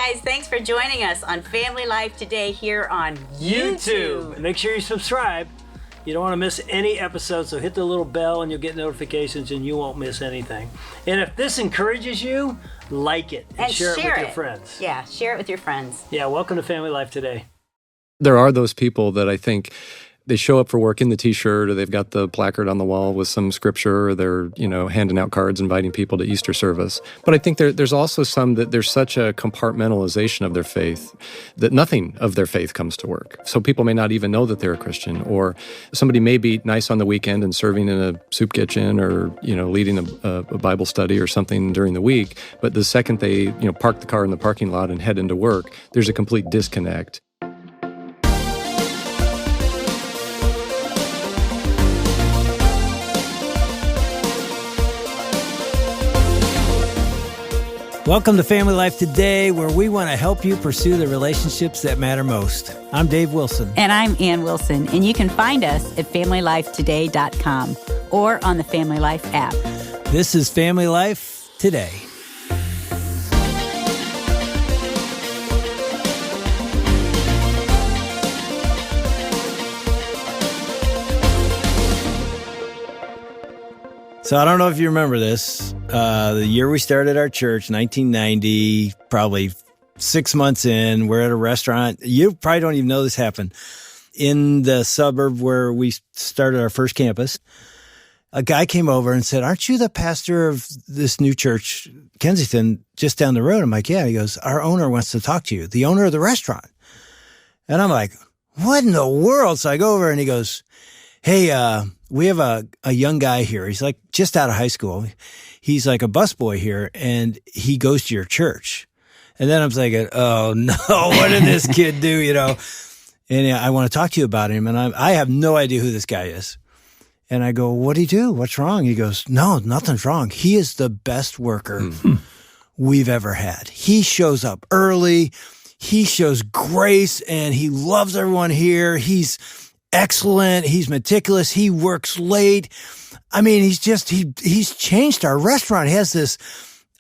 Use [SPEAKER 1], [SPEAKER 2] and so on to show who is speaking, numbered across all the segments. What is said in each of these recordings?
[SPEAKER 1] guys, thanks for joining us on Family Life today here on YouTube.
[SPEAKER 2] Make sure you subscribe. You don't want to miss any episodes, so hit the little bell and you'll get notifications and you won't miss anything. And if this encourages you, like it and share it with your friends.
[SPEAKER 1] Yeah, share it with your friends.
[SPEAKER 2] Yeah, welcome to Family Life today.
[SPEAKER 3] There are those people that I think they show up for work in the T-shirt, or they've got the placard on the wall with some scripture, or they're, handing out cards inviting people to Easter service. But I think there's also some that there's such a compartmentalization of their faith that nothing of their faith comes to work. So people may not even know that they're a Christian, or somebody may be nice on the weekend and serving in a soup kitchen, or leading a Bible study or something during the week. But the second they park the car in the parking lot and head into work, there's a complete disconnect.
[SPEAKER 4] Welcome to Family Life Today, where we want to help you pursue the relationships that matter most. I'm Dave Wilson.
[SPEAKER 1] And I'm Ann Wilson. And you can find us at FamilyLifeToday.com or on the Family Life app.
[SPEAKER 4] This is Family Life Today. So I don't know if you remember this. The year we started our church, 1990, probably 6 months in, we're at a restaurant. You probably don't even know this happened. In the suburb where we started our first campus, a guy came over and said, "Aren't you the pastor of this new church, Kensington, just down the road?" I'm like, "Yeah." He goes, "Our owner wants to talk to you, the owner of the restaurant." And I'm like, "What in the world?" So I go over and he goes, "Hey, we have a young guy here. He's like just out of high school. He's like a busboy here, and he goes to your church." And then I'm thinking, oh no, what did this kid do, And I want to talk to you about him. And I have no idea who this guy is. And I go, "What'd he do? What's wrong?" He goes, "No, nothing's wrong. He is the best worker we've ever had. He shows up early. He shows grace, and he loves everyone here. He's excellent. He's meticulous. He works late. I mean, he's changed our restaurant. He has this,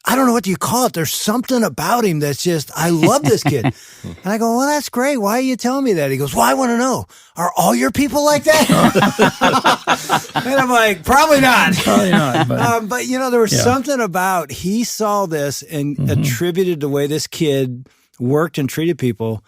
[SPEAKER 4] I don't know what you call it. There's something about him that's just, I love this kid." And I go, "Well, that's great. Why are you telling me that?" He goes, "Well, I want to know, are all your people like that?" And I'm like, probably not.
[SPEAKER 5] Probably not.
[SPEAKER 4] But there was something about, he saw this and attributed the way this kid worked and treated people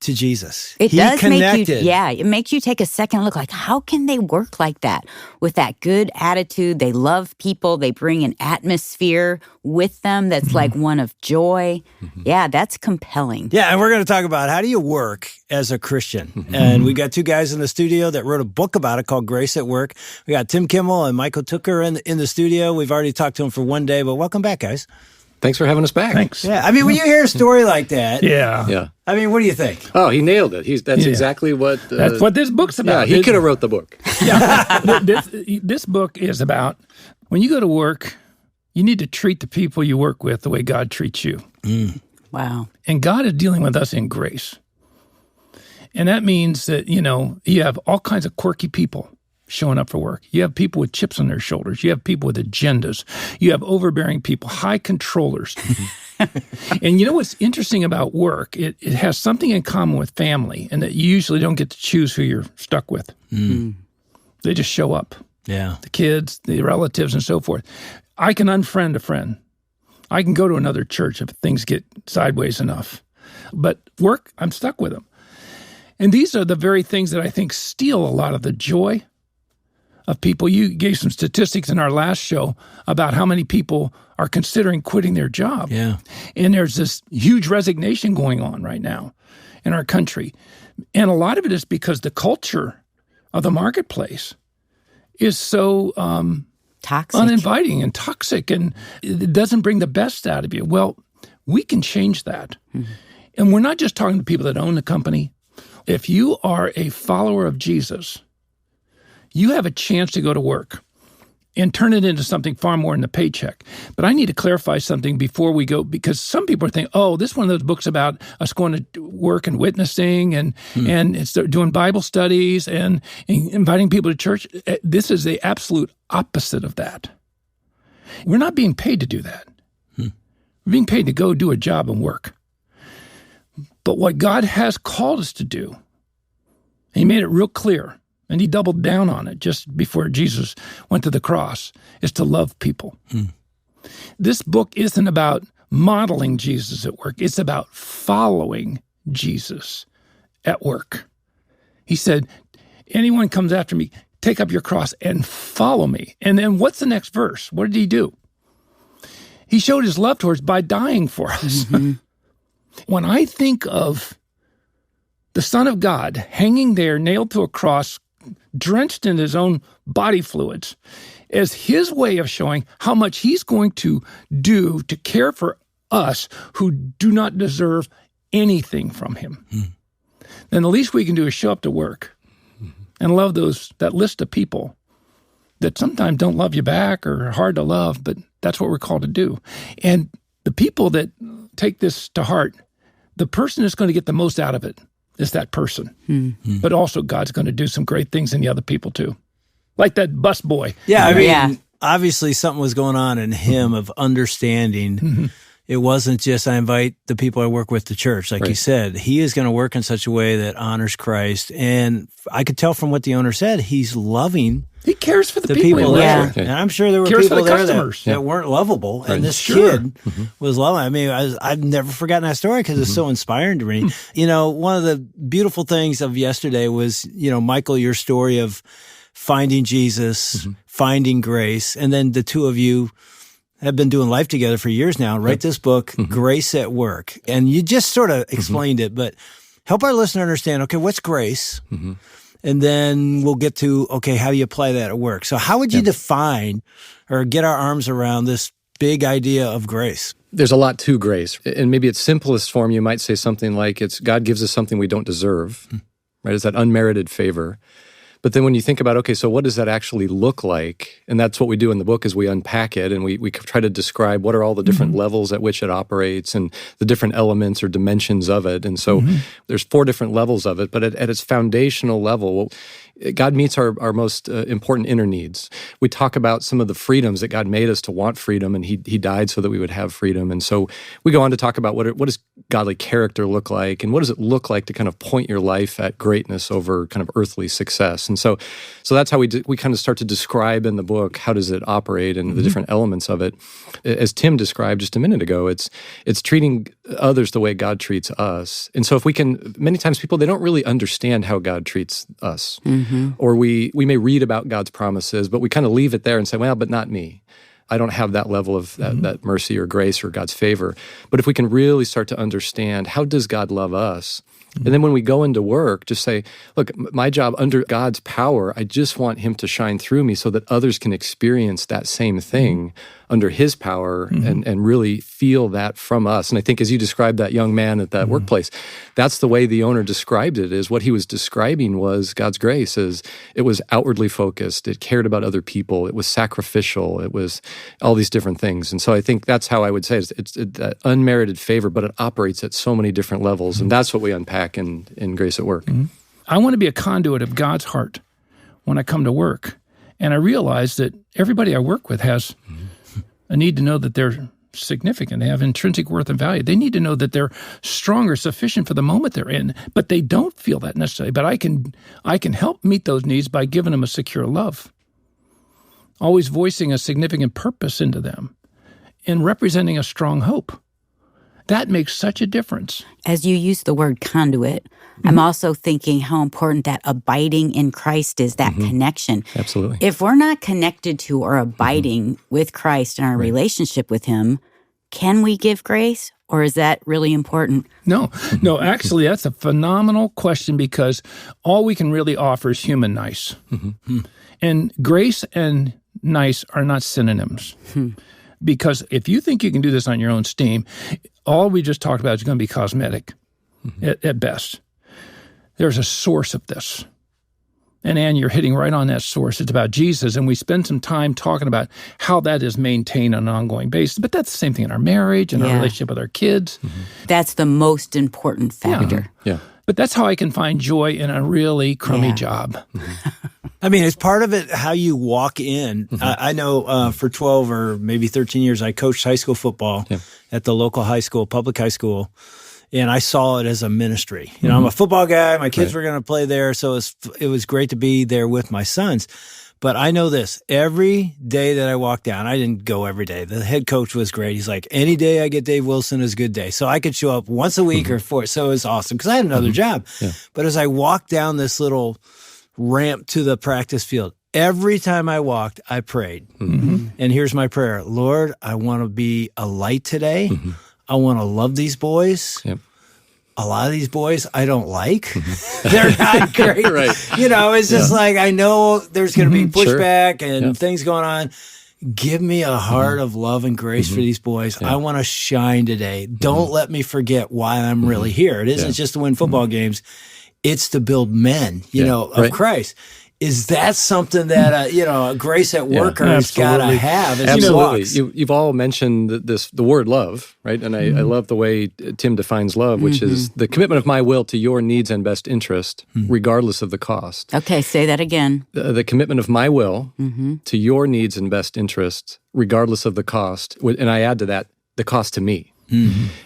[SPEAKER 4] to Jesus.
[SPEAKER 1] It does make you, it makes you take a second look, like, how can they work like that? With that good attitude, they love people, they bring an atmosphere with them that's like one of joy. Yeah, that's compelling.
[SPEAKER 4] Yeah, and we're going to talk about how do you work as a Christian. And we got two guys in the studio that wrote a book about it called Grace at Work. We got Tim Kimmel and Michael Tucker in the studio. We've already talked to them for one day, but welcome back, guys.
[SPEAKER 3] Thanks for having us back.
[SPEAKER 5] Thanks.
[SPEAKER 4] Yeah, I mean, when you hear a story like that,
[SPEAKER 5] Yeah.
[SPEAKER 4] I mean, what do you think?
[SPEAKER 3] Oh, he nailed it. That's exactly what...
[SPEAKER 5] That's what this book's about.
[SPEAKER 3] Yeah, he could have wrote the book.
[SPEAKER 5] This book is about, when you go to work, you need to treat the people you work with the way God treats you.
[SPEAKER 1] Wow.
[SPEAKER 5] And God is dealing with us in grace. And that means that, you have all kinds of quirky people showing up for work. You have people with chips on their shoulders. You have people with agendas. You have overbearing people, high controllers. And what's interesting about work? It has something in common with family, and that you usually don't get to choose who you're stuck with. They just show up.
[SPEAKER 4] Yeah.
[SPEAKER 5] The kids, the relatives, and so forth. I can unfriend a friend. I can go to another church if things get sideways enough. But work, I'm stuck with them. And these are the very things that I think steal a lot of the joy of people. You gave some statistics in our last show about how many people are considering quitting their job.
[SPEAKER 4] Yeah.
[SPEAKER 5] And there's this huge resignation going on right now in our country. And a lot of it is because the culture of the marketplace is so
[SPEAKER 1] toxic,
[SPEAKER 5] uninviting and toxic, and it doesn't bring the best out of you. Well, we can change that. And we're not just talking to people that own the company. If you are a follower of Jesus, you have a chance to go to work and turn it into something far more than the paycheck. But I need to clarify something before we go, because some people are thinking, oh, this is one of those books about us going to work and witnessing and it's doing Bible studies and inviting people to church. This is the absolute opposite of that. We're not being paid to do that. We're being paid to go do a job and work. But what God has called us to do, he made it real clear, and he doubled down on it just before Jesus went to the cross, is to love people. This book isn't about modeling Jesus at work. It's about following Jesus at work. He said, anyone comes after me, take up your cross and follow me. And then what's the next verse? What did he do? He showed his love towards us by dying for us. When I think of the Son of God hanging there, nailed to a cross, drenched in his own body fluids, as his way of showing how much he's going to do to care for us who do not deserve anything from him, then the least we can do is show up to work and love that list of people that sometimes don't love you back or are hard to love, but that's what we're called to do. And the people that take this to heart, the person that's going to get the most out of it is that person. But also God's going to do some great things in the other people too. Like that bus boy.
[SPEAKER 4] Yeah, I mean, obviously something was going on in him of understanding. It wasn't just, I invite the people I work with to church. Like you said, he is going to work in such a way that honors Christ. And I could tell from what the owner said, he's loving.
[SPEAKER 5] He cares for the people
[SPEAKER 4] there. And I'm sure there were people there that weren't lovable. And this kid was loving. I mean, I've never forgotten that story because it's so inspiring to me. You know, one of the beautiful things of yesterday was, you know, Michael, your story of finding Jesus, finding grace, and then the two of you have been doing life together for years now. Write this book, Grace at Work. And you just sort of explained it, but help our listener understand, okay, what's grace? And then we'll get to, okay, how do you apply that at work? So how would you define or get our arms around this big idea of grace?
[SPEAKER 3] There's a lot to grace. And maybe its simplest form, you might say something like it's God gives us something we don't deserve, right? It's that unmerited favor. But then when you think about, okay, so what does that actually look like? And that's what we do in the book is we unpack it and we try to describe what are all the different levels at which it operates and the different elements or dimensions of it. And so there's 4 different levels of it, but at its foundational level, God meets our most important inner needs. We talk about some of the freedoms that God made us to want freedom, and He died so that we would have freedom. And so we go on to talk about what does godly character look like, and what does it look like to kind of point your life at greatness over kind of earthly success. And so that's how we kind of start to describe in the book how does it operate and the different elements of it. As Tim described just a minute ago, it's treating others the way God treats us. And so if we can, many times people, they don't really understand how God treats us. Or we may read about God's promises, but we kind of leave it there and say, well, but not me. I don't have that level of that mercy or grace or God's favor. But if we can really start to understand how does God love us, and then when we go into work, just say, look, my job under God's power, I just want Him to shine through me so that others can experience that same thing under His power and really feel that from us. And I think as you described that young man at that workplace, that's the way the owner described it, is what he was describing was God's grace. Is it was outwardly focused, it cared about other people, it was sacrificial, it was all these different things. And so I think that's how I would say it's that unmerited favor, but it operates at so many different levels. And that's what we unpack in Grace at Work.
[SPEAKER 5] I want to be a conduit of God's heart when I come to work. And I realize that everybody I work with has a need to know that they're significant. They have intrinsic worth and value. They need to know that they're strong or sufficient for the moment they're in, but they don't feel that necessarily. But I can help meet those needs by giving them a secure love, always voicing a significant purpose into them, and representing a strong hope. That makes such a difference.
[SPEAKER 1] As you use the word conduit, I'm also thinking how important that abiding in Christ is, that connection.
[SPEAKER 3] Absolutely.
[SPEAKER 1] If we're not connected to or abiding with Christ in our relationship with Him, can we give grace? Or is that really important?
[SPEAKER 5] No, actually, that's a phenomenal question because all we can really offer is human nice. And grace and nice are not synonyms. Because if you think you can do this on your own steam, all we just talked about is going to be cosmetic at best. There's a source of this. And Ann, you're hitting right on that source. It's about Jesus, and we spend some time talking about how that is maintained on an ongoing basis. But that's the same thing in our marriage and our relationship with our kids.
[SPEAKER 1] That's the most important factor.
[SPEAKER 3] Yeah.
[SPEAKER 5] But that's how I can find joy in a really crummy job.
[SPEAKER 4] I mean, it's part of it how you walk in. I know for 12 or maybe 13 years, I coached high school football at the local high school, public high school. And I saw it as a ministry. You know, I'm a football guy. My kids were going to play there. So it was great to be there with my sons. But I know this, every day that I walked down, I didn't go every day. The head coach was great. He's like, any day I get Dave Wilson is a good day. So I could show up once a week or four. So it was awesome because I had another job. Yeah. But as I walked down this little ramp to the practice field, every time I walked, I prayed. And here's my prayer. Lord, I want to be a light today. I want to love these boys. Yep. A lot of these boys I don't like. They're not great. You know, it's just like, I know there's going to be pushback and things going on. Give me a heart of love and grace for these boys. I want to shine today. Don't let me forget why I'm really here. It isn't just to win football games. It's to build men, you know, of Christ. Is that something that, you know, a grace at worker has got to have?
[SPEAKER 3] Absolutely. You've all mentioned the word love, right? And I love the way Tim defines love, which is the commitment of my will to your needs and best interest, regardless of the cost. Okay, say that again. The commitment of my will to your needs and best interest, regardless of the cost. And I add to that, the cost to me.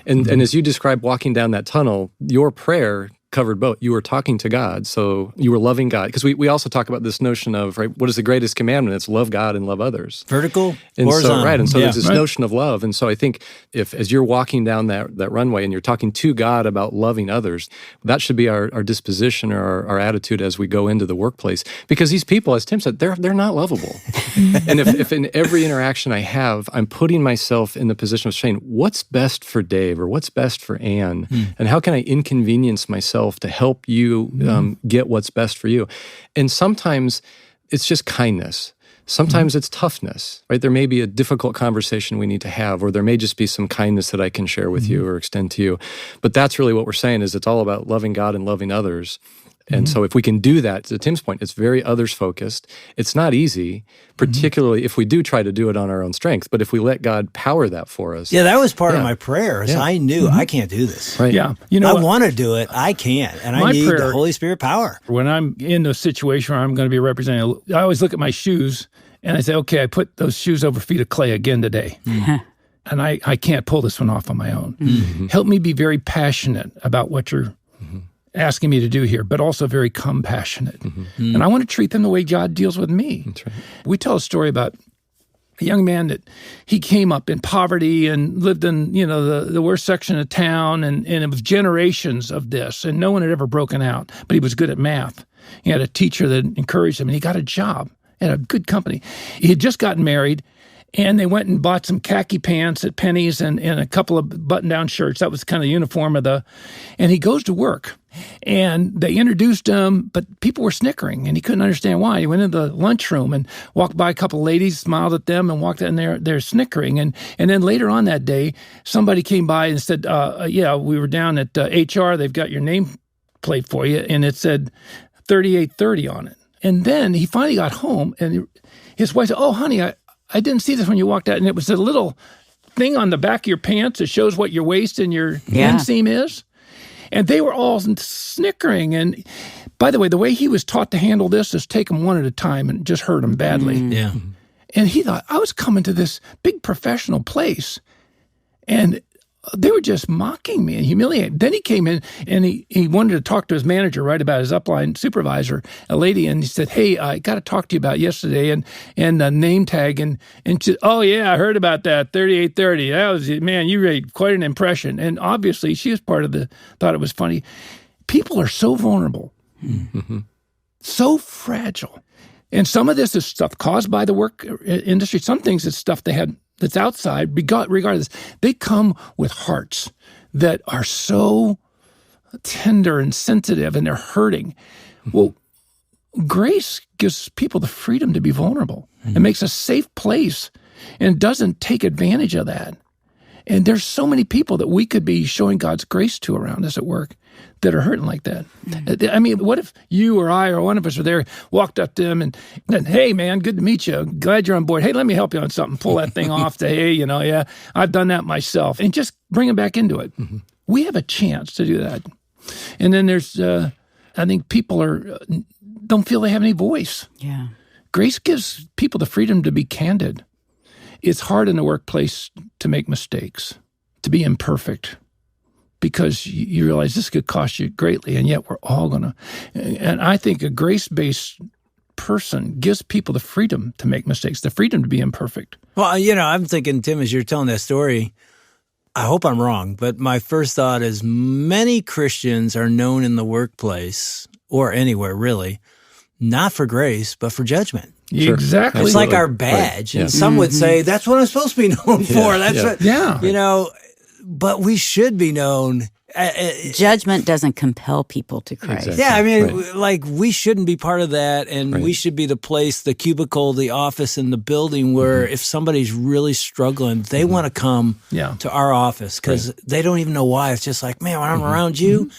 [SPEAKER 3] And as you described walking down that tunnel, your prayer covered both. You were talking to God, so you were loving God. Because we also talk about this notion of, right, what is the greatest commandment? It's love God and love others.
[SPEAKER 4] Vertical,
[SPEAKER 3] and
[SPEAKER 4] horizontal.
[SPEAKER 3] So, right, and so there's this notion of love. And so I think if, as you're walking down that runway and you're talking to God about loving others, that should be our disposition or our attitude as we go into the workplace. Because these people, as Tim said, they're not lovable. And if in every interaction I have, I'm putting myself in the position of saying, what's best for Dave or what's best for Ann? And how can I inconvenience myself to help you get what's best for you? And sometimes it's just kindness. Sometimes it's toughness, right? There may be a difficult conversation we need to have, or there may just be some kindness that I can share with you or extend to you. But that's really what we're saying, is it's all about loving God and loving others. And so if we can do that, to Tim's point, it's very others-focused. It's not easy, particularly if we do try to do it on our own strength. But if we let God power that for us.
[SPEAKER 4] Yeah, that was part of my prayer. I knew I can't do this.
[SPEAKER 3] Right.
[SPEAKER 5] Yeah. You know,
[SPEAKER 4] I want to do it. I can't. And I need the Holy Spirit power.
[SPEAKER 5] When I'm in a situation where I'm going to be representing, I always look at my shoes and I say, okay, I put those shoes over feet of clay again today. And I can't pull this one off on my own. Help me be very passionate about what you're asking me to do here, but also very compassionate. And I want to treat them the way God deals with me. That's right. We tell a story about a young man that he came up in poverty and lived in, you know, the worst section of town, and it was generations of this, and no one had ever broken out, but he was good at math. He had a teacher that encouraged him, and he got a job at a good company. He had just gotten married, and they went and bought some khaki pants at Penny's and a couple of button-down shirts. That was kind of the uniform of and he goes to work. And they introduced him, but people were snickering, and he couldn't understand why. He went into the lunchroom and walked by a couple of ladies, smiled at them, and walked out, and they're snickering. And then later on that day, somebody came by and said, yeah, we were down at HR. They've got your name plate for you, and it said 3830 on it. And then he finally got home, and his wife said, oh, honey, I didn't see this when you walked out. And it was a little thing on the back of your pants that shows what your waist and your inseam is. And they were all snickering. And by the way, the way he was taught to handle this is take them one at a time and just hurt them badly. And he thought, I was coming to this big professional place, and they were just mocking me and humiliating. Then he came in, and he wanted to talk to his manager, right, about his upline supervisor, a lady, and he said, hey, I got to talk to you about yesterday and the name tag. And she said, oh, yeah, I heard about that, 3830. That was, man, you made quite an impression. And obviously, she was part of thought it was funny. People are so vulnerable, so fragile. And some of this is stuff caused by the work industry. Some things is stuff they had that's outside, regardless. They come with hearts that are so tender and sensitive, and they're hurting. Well, grace gives people the freedom to be vulnerable. It makes a safe place, and doesn't take advantage of that. And there's so many people that we could be showing God's grace to around us at work that are hurting like that. I mean, what if you or I or one of us were there, walked up to them and then, hey, man, good to meet you. Glad you're on board. Hey, let me help you on something. Pull that thing off. Hey, you know, yeah, I've done that myself. And just bring them back into it. We have a chance to do that. And then there's, I think people don't feel they have any voice. Yeah. Grace gives people the freedom to be candid. It's hard in the workplace to make mistakes, to be imperfect. because you realize this could cost you greatly, and yet we're all going to. And I think a grace-based person gives people the freedom to make mistakes, the freedom to be imperfect.
[SPEAKER 4] Well, I'm thinking, Tim, as you're telling that story, I hope I'm wrong, but my first thought is many Christians are known in the workplace or anywhere really, not for grace, but for judgment.
[SPEAKER 5] Sure. Exactly.
[SPEAKER 4] It's like our badge. Right. And some would say, that's what I'm supposed to be known for. That's what, but we should be known.
[SPEAKER 1] Judgment doesn't compel people to Christ.
[SPEAKER 4] Exactly. Yeah, I mean, like we shouldn't be part of that, and we should be the place, the cubicle, the office in the building where if somebody's really struggling, they want to come to our office because they don't even know why. It's just like, man, when I'm around you,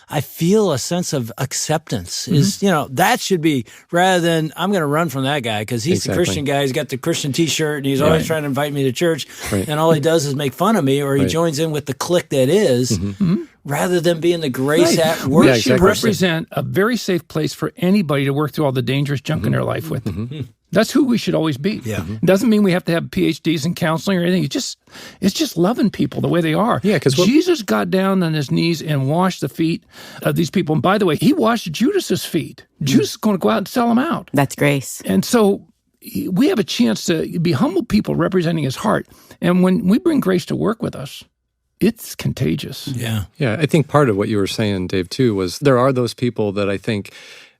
[SPEAKER 4] I feel a sense of acceptance. That should be, rather than I'm going to run from that guy because he's the Christian guy. He's got the Christian T-shirt and he's always trying to invite me to church. Right. And all he does is make fun of me, or he joins in with the clique that is, rather than being the grace at work.
[SPEAKER 5] We should represent a very safe place for anybody to work through all the dangerous junk in their life with. That's who we should always be. Yeah. It doesn't mean we have to have PhDs in counseling or anything. It's just loving people the way they are. Yeah, because Jesus got down on his knees and washed the feet of these people. And by the way, he washed Judas's feet. Judas is going to go out and sell them out.
[SPEAKER 1] That's grace.
[SPEAKER 5] And so we have a chance to be humble people representing his heart. And when we bring grace to work with us, it's contagious.
[SPEAKER 3] Yeah. Yeah, I think part of what you were saying, Dave, too, was there are those people that I think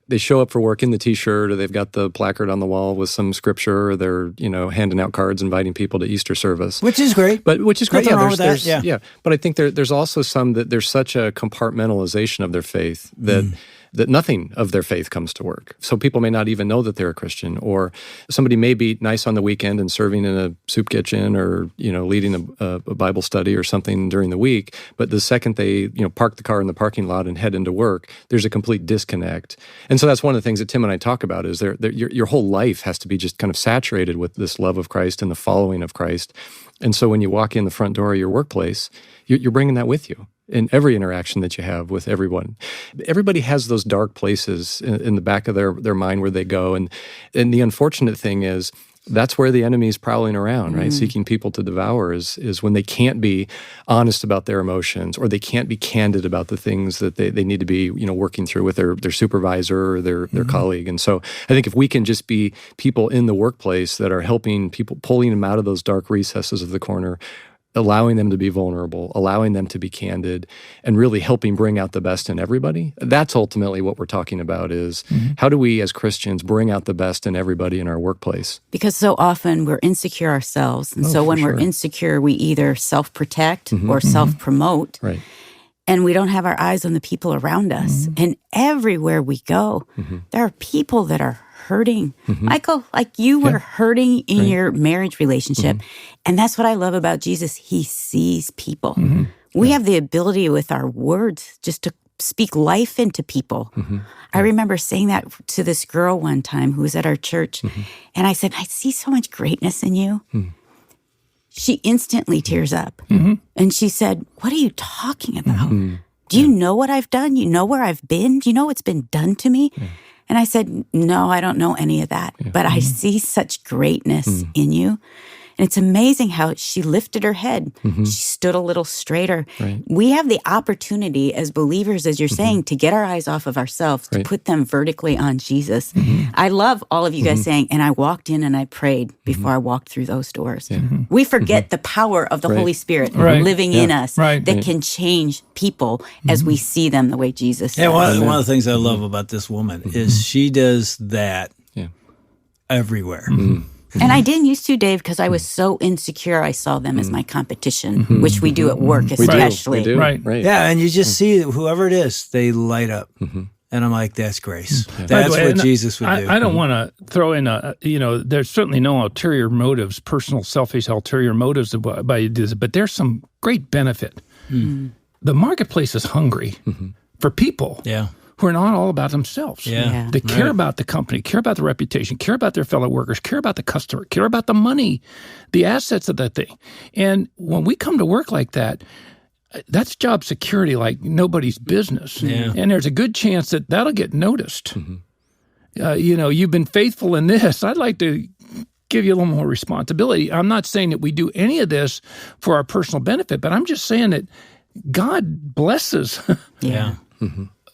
[SPEAKER 3] they show up for work in the T-shirt, or they've got the placard on the wall with some scripture, or they're handing out cards inviting people to Easter service,
[SPEAKER 4] which is great.
[SPEAKER 3] But
[SPEAKER 4] Nothing wrong with that.
[SPEAKER 3] But I think there's also some that there's such a compartmentalization of their faith that nothing of their faith comes to work. So people may not even know that they're a Christian, or somebody may be nice on the weekend and serving in a soup kitchen, or leading a Bible study or something during the week. But the second they park the car in the parking lot and head into work, there's a complete disconnect. And so that's one of the things that Tim and I talk about is your whole life has to be just kind of saturated with this love of Christ and the following of Christ. And so when you walk in the front door of your workplace, you're bringing that with you in every interaction that you have with everyone. Everybody has those dark places in the back of their mind where they go. And the unfortunate thing is that's where the enemy's prowling around, right? Seeking people to devour is when they can't be honest about their emotions, or they can't be candid about the things that they need to be, working through with their supervisor or their colleague. And so I think if we can just be people in the workplace that are helping people, pulling them out of those dark recesses of the corner, allowing them to be vulnerable, allowing them to be candid, and really helping bring out the best in everybody. That's ultimately what we're talking about is how do we as Christians bring out the best in everybody in our workplace?
[SPEAKER 1] Because so often we're insecure ourselves. And so when we're insecure, we either self-protect or self-promote.
[SPEAKER 3] Right.
[SPEAKER 1] And we don't have our eyes on the people around us. And everywhere we go, there are people that are hurting. Michael, like you were hurting in your marriage relationship. And that's what I love about Jesus. He sees people. We have the ability with our words just to speak life into people. I remember saying that to this girl one time who was at our church. And I said, I see so much greatness in you. She instantly tears up. And she said, what are you talking about? Do you know what I've done? You know where I've been? Do you know what's been done to me? And I said, no, I don't know any of that. But I see such greatness in you. And it's amazing how she lifted her head. She stood a little straighter. Right. We have the opportunity as believers, as you're saying, to get our eyes off of ourselves, to put them vertically on Jesus. I love all of you guys saying, and I walked in and I prayed before I walked through those doors. We forget the power of the Holy Spirit living in us that can change people as we see them the way Jesus does.
[SPEAKER 4] One of the things I love about this woman is she does that everywhere.
[SPEAKER 1] And I didn't used to, Dave, because I was so insecure. I saw them as my competition, which we do at work especially.
[SPEAKER 3] We do. Right.
[SPEAKER 4] Yeah, and you just see whoever it is, they light up. And I'm like, that's grace. That's what Jesus would do.
[SPEAKER 5] I don't want to throw in there's certainly no ulterior motives, personal, selfish ulterior motives by this, but there's some great benefit. The marketplace is hungry for people. Who are not all about themselves. They care about the company, care about the reputation, care about their fellow workers, care about the customer, care about the money, the assets of that thing. And when we come to work like that, that's job security like nobody's business. And there's a good chance that that'll get noticed. You've been faithful in this. I'd like to give you a little more responsibility. I'm not saying that we do any of this for our personal benefit, but I'm just saying that God blesses
[SPEAKER 1] Yeah.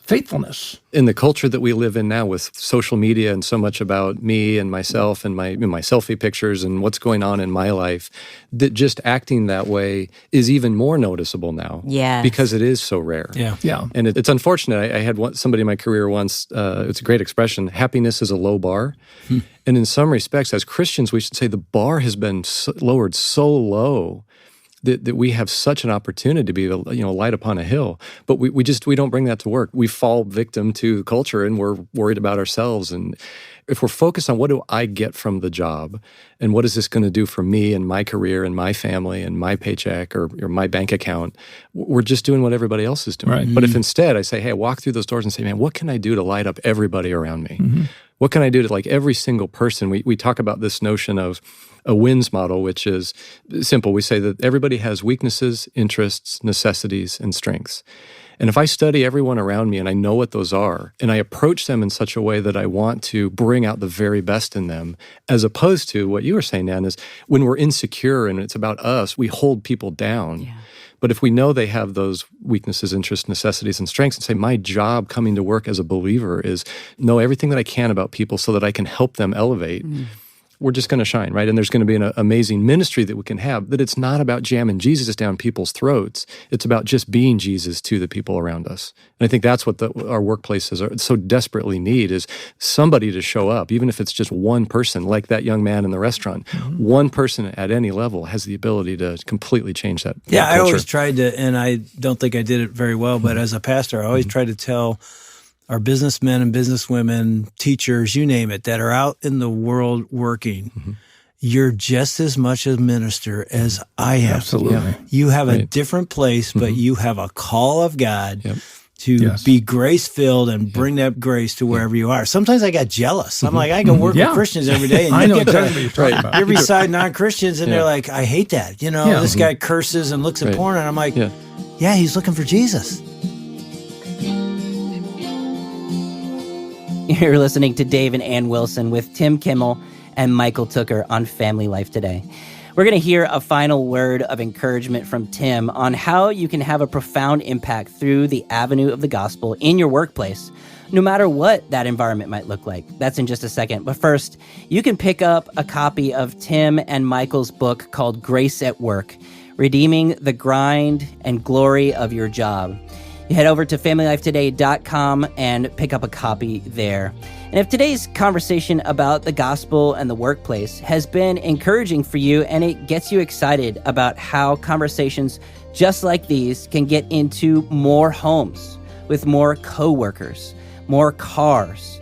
[SPEAKER 5] faithfulness.
[SPEAKER 3] In the culture that we live in now with social media and so much about me and myself and my selfie pictures and what's going on in my life, that just acting that way is even more noticeable now.
[SPEAKER 1] Yes.
[SPEAKER 3] Because it is so rare.
[SPEAKER 5] Yeah.
[SPEAKER 3] And it's unfortunate. I had somebody in my career once, it's a great expression, happiness is a low bar. And in some respects, as Christians, we should say the bar has been lowered so low that we have such an opportunity to be light upon a hill, but we don't bring that to work. We fall victim to culture, and we're worried about ourselves. And if we're focused on what do I get from the job, and what is this going to do for me and my career and my family and my paycheck or my bank account, we're just doing what everybody else is doing.
[SPEAKER 5] Right.
[SPEAKER 3] But if instead I say, hey, I walk through those doors and say, man, what can I do to light up everybody around me? What can I do to like every single person? We talk about this notion of a WINS model, which is simple. We say that everybody has weaknesses, interests, necessities, and strengths. And if I study everyone around me and I know what those are, and I approach them in such a way that I want to bring out the very best in them, as opposed to what you were saying, Nan, is when we're insecure and it's about us, we hold people down. Yeah. But if we know they have those weaknesses, interests, necessities, and strengths, and say, my job coming to work as a believer is know everything that I can about people so that I can help them elevate, we're just going to shine, right? And there's going to be an amazing ministry that we can have, that it's not about jamming Jesus down people's throats. It's about just being Jesus to the people around us. And I think that's what our workplaces so desperately need, is somebody to show up, even if it's just one person, like that young man in the restaurant. One person at any level has the ability to completely change that
[SPEAKER 4] Yeah,
[SPEAKER 3] culture.
[SPEAKER 4] I always tried to, and I don't think I did it very well, but as a pastor, I always tried to tell our businessmen and businesswomen, teachers, you name it, that are out in the world working, you're just as much a minister as I am.
[SPEAKER 5] Absolutely.
[SPEAKER 4] You have a different place, but you have a call of God to be grace-filled and bring that grace to wherever you are. Sometimes I got jealous. I'm like, I go work with Christians every day, and
[SPEAKER 5] I know
[SPEAKER 4] you get
[SPEAKER 5] exactly what you're talking about.
[SPEAKER 4] you're beside non-Christians, and they're like, I hate that. This guy curses and looks at porn, and I'm like, yeah, he's looking for Jesus.
[SPEAKER 6] You're listening to Dave and Ann Wilson with Tim Kimmel and Michael Tooker on Family Life Today. We're going to hear a final word of encouragement from Tim on how you can have a profound impact through the avenue of the gospel in your workplace, no matter what that environment might look like. That's in just a second. But first, you can pick up a copy of Tim and Michael's book called Grace at Work, Redeeming the Grind and Glory of Your Job. You head over to FamilyLifeToday.com and pick up a copy there. And if today's conversation about the gospel and the workplace has been encouraging for you and it gets you excited about how conversations just like these can get into more homes with more coworkers, more cars,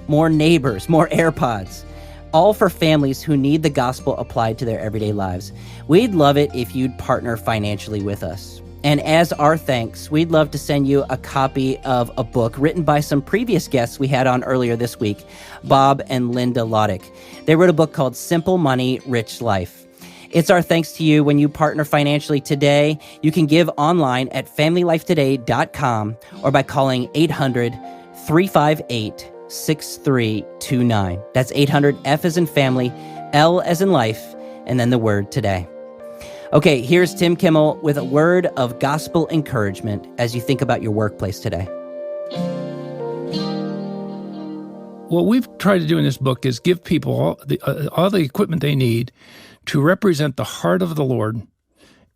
[SPEAKER 6] more neighbors, more AirPods, all for families who need the gospel applied to their everyday lives, we'd love it if you'd partner financially with us. And as our thanks, we'd love to send you a copy of a book written by some previous guests we had on earlier this week, Bob and Linda Loddick. They wrote a book called Simple Money, Rich Life. It's our thanks to you when you partner financially today. You can give online at FamilyLifeToday.com or by calling 800-358-6329. That's 800-F as in family, L as in life, and then the word today. Okay, here's Tim Kimmel with a word of gospel encouragement as you think about your workplace today.
[SPEAKER 5] What we've tried to do in this book is give people all the equipment they need to represent the heart of the Lord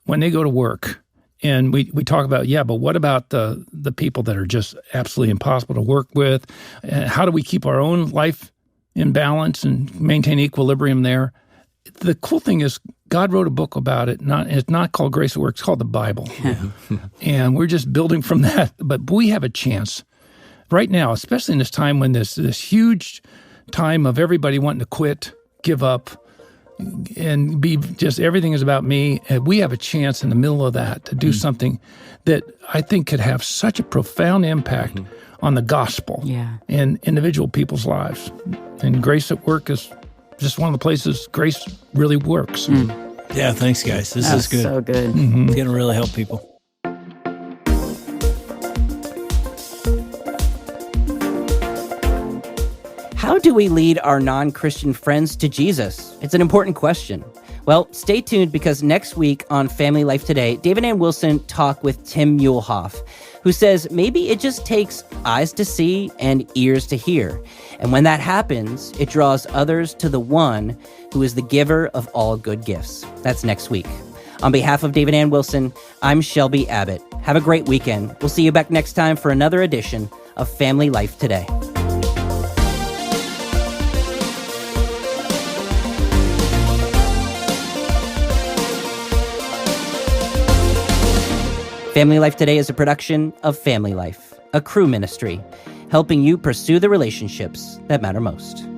[SPEAKER 5] when they go to work. And we talk about, but what about the people that are just absolutely impossible to work with? How do we keep our own life in balance and maintain equilibrium there? The cool thing is God wrote a book about it. It's not called Grace at Work. It's called the Bible. And we're just building from that. But we have a chance right now, especially in this time when this huge time of everybody wanting to quit, give up, and be just everything is about me. And we have a chance in the middle of that to do something that I think could have such a profound impact on the gospel in individual people's lives. And Grace at Work is just one of the places grace really works.
[SPEAKER 4] Yeah, thanks, guys. This is good.
[SPEAKER 1] So good.
[SPEAKER 4] It's going to really help people.
[SPEAKER 6] How do we lead our non-Christian friends to Jesus? It's an important question. Well, stay tuned because next week on Family Life Today, David and Wilson talk with Tim Muehlhoff, who says maybe it just takes eyes to see and ears to hear. And when that happens, it draws others to the one who is the giver of all good gifts. That's next week. On behalf of David and Wilson, I'm Shelby Abbott. Have a great weekend. We'll see you back next time for another edition of Family Life Today. Family Life Today is a production of Family Life, a Cru ministry, helping you pursue the relationships that matter most.